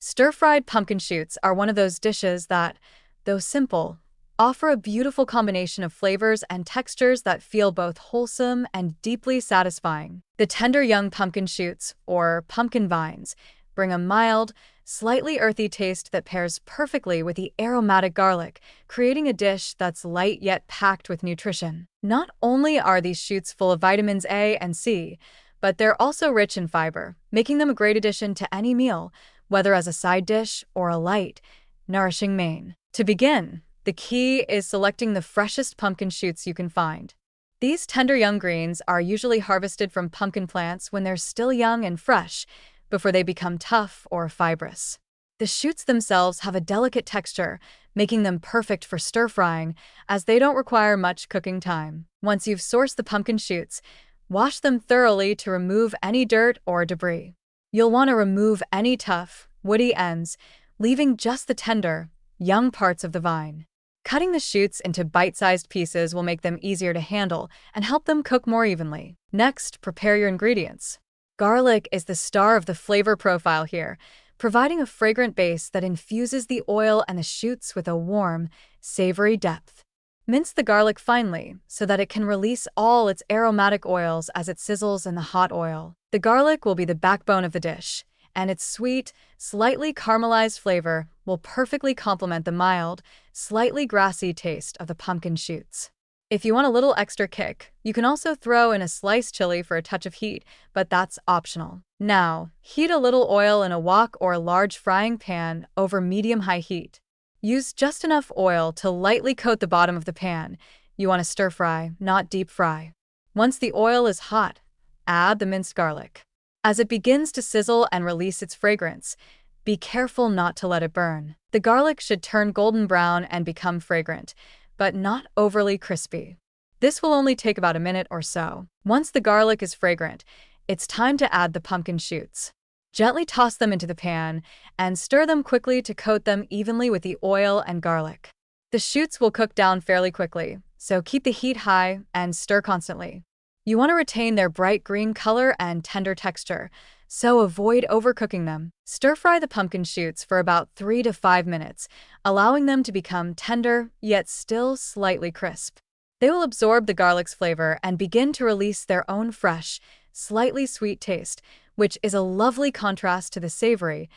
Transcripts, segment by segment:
Stir-fried pumpkin shoots are one of those dishes that, though simple, offer a beautiful combination of flavors and textures that feel both wholesome and deeply satisfying. The tender young pumpkin shoots, or pumpkin vines, bring a mild, slightly earthy taste that pairs perfectly with the aromatic garlic, creating a dish that's light yet packed with nutrition. Not only are these shoots full of vitamins A and C, but they're also rich in fiber, making them a great addition to any meal, whether as a side dish or a light, nourishing main. To begin, the key is selecting the freshest pumpkin shoots you can find. These tender young greens are usually harvested from pumpkin plants when they're still young and fresh, before they become tough or fibrous. The shoots themselves have a delicate texture, making them perfect for stir-frying, as they don't require much cooking time. Once you've sourced the pumpkin shoots, wash them thoroughly to remove any dirt or debris. You'll want to remove any tough, woody ends, leaving just the tender, young parts of the vine. Cutting the shoots into bite-sized pieces will make them easier to handle and help them cook more evenly. Next, prepare your ingredients. Garlic is the star of the flavor profile here, providing a fragrant base that infuses the oil and the shoots with a warm, savory depth. Mince the garlic finely so that it can release all its aromatic oils as it sizzles in the hot oil. The garlic will be the backbone of the dish, and its sweet, slightly caramelized flavor will perfectly complement the mild, slightly grassy taste of the pumpkin shoots. If you want a little extra kick, you can also throw in a sliced chili for a touch of heat, but that's optional. Now, heat a little oil in a wok or a large frying pan over medium-high heat. Use just enough oil to lightly coat the bottom of the pan. You want to stir fry, not deep fry. Once the oil is hot, add the minced garlic. As it begins to sizzle and release its fragrance, be careful not to let it burn. The garlic should turn golden brown and become fragrant, but not overly crispy. This will only take about a minute or so. Once the garlic is fragrant, it's time to add the pumpkin shoots. Gently toss them into the pan and stir them quickly to coat them evenly with the oil and garlic. The shoots will cook down fairly quickly, so keep the heat high and stir constantly. You want to retain their bright green color and tender texture, so avoid overcooking them. Stir-fry the pumpkin shoots for about 3 to 5 minutes, allowing them to become tender yet still slightly crisp. They will absorb the garlic's flavor and begin to release their own fresh, slightly sweet taste, which is a lovely contrast to the savory,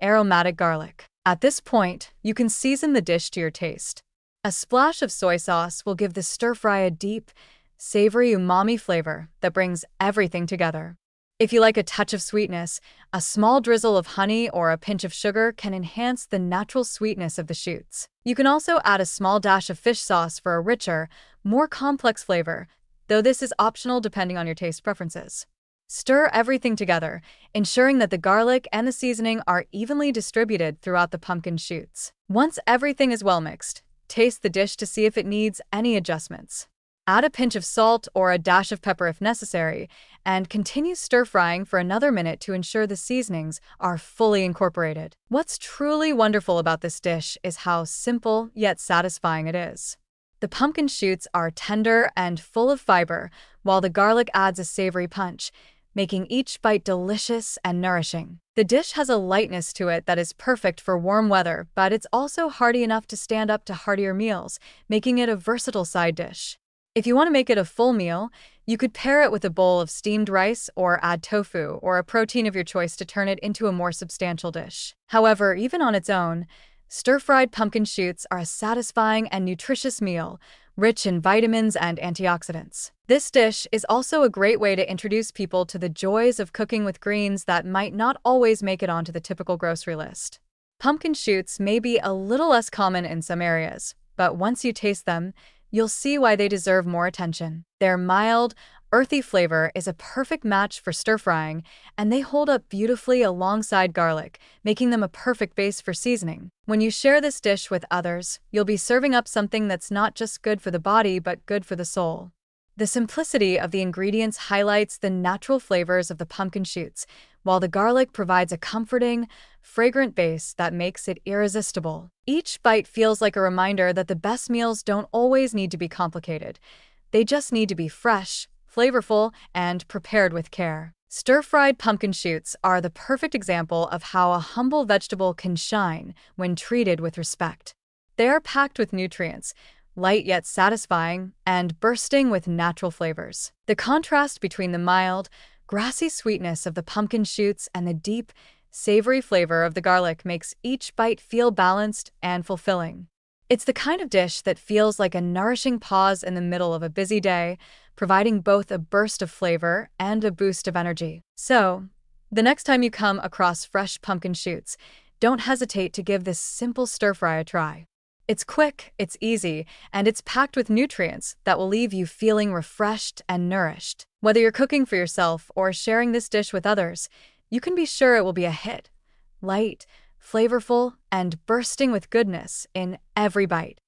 aromatic garlic. At this point, you can season the dish to your taste. A splash of soy sauce will give the stir-fry a deep, savory umami flavor that brings everything together. If you like a touch of sweetness, a small drizzle of honey or a pinch of sugar can enhance the natural sweetness of the shoots. You can also add a small dash of fish sauce for a richer, more complex flavor, though this is optional depending on your taste preferences. Stir everything together, ensuring that the garlic and the seasoning are evenly distributed throughout the pumpkin shoots. Once everything is well mixed, taste the dish to see if it needs any adjustments. Add a pinch of salt or a dash of pepper if necessary, and continue stir-frying for another minute to ensure the seasonings are fully incorporated. What's truly wonderful about this dish is how simple yet satisfying it is. The pumpkin shoots are tender and full of fiber, while the garlic adds a savory punch, making each bite delicious and nourishing. The dish has a lightness to it that is perfect for warm weather, but it's also hearty enough to stand up to heartier meals, making it a versatile side dish. If you want to make it a full meal, you could pair it with a bowl of steamed rice or add tofu or a protein of your choice to turn it into a more substantial dish. However, even on its own, stir-fried pumpkin shoots are a satisfying and nutritious meal, rich in vitamins and antioxidants. This dish is also a great way to introduce people to the joys of cooking with greens that might not always make it onto the typical grocery list. Pumpkin shoots may be a little less common in some areas, but once you taste them, you'll see why they deserve more attention. Their mild, earthy flavor is a perfect match for stir-frying, and they hold up beautifully alongside garlic, making them a perfect base for seasoning. When you share this dish with others, you'll be serving up something that's not just good for the body but good for the soul. The simplicity of the ingredients highlights the natural flavors of the pumpkin shoots, while the garlic provides a comforting, fragrant base that makes it irresistible. Each bite feels like a reminder that the best meals don't always need to be complicated. They just need to be fresh, flavorful, and prepared with care. Stir-fried pumpkin shoots are the perfect example of how a humble vegetable can shine when treated with respect. They are packed with nutrients, light yet satisfying, and bursting with natural flavors. The contrast between the mild, grassy sweetness of the pumpkin shoots and the deep, savory flavor of the garlic makes each bite feel balanced and fulfilling. It's the kind of dish that feels like a nourishing pause in the middle of a busy day, providing both a burst of flavor and a boost of energy. So, the next time you come across fresh pumpkin shoots, don't hesitate to give this simple stir-fry a try. It's quick, it's easy, and it's packed with nutrients that will leave you feeling refreshed and nourished. Whether you're cooking for yourself or sharing this dish with others, you can be sure it will be a hit. Light, flavorful, and bursting with goodness in every bite.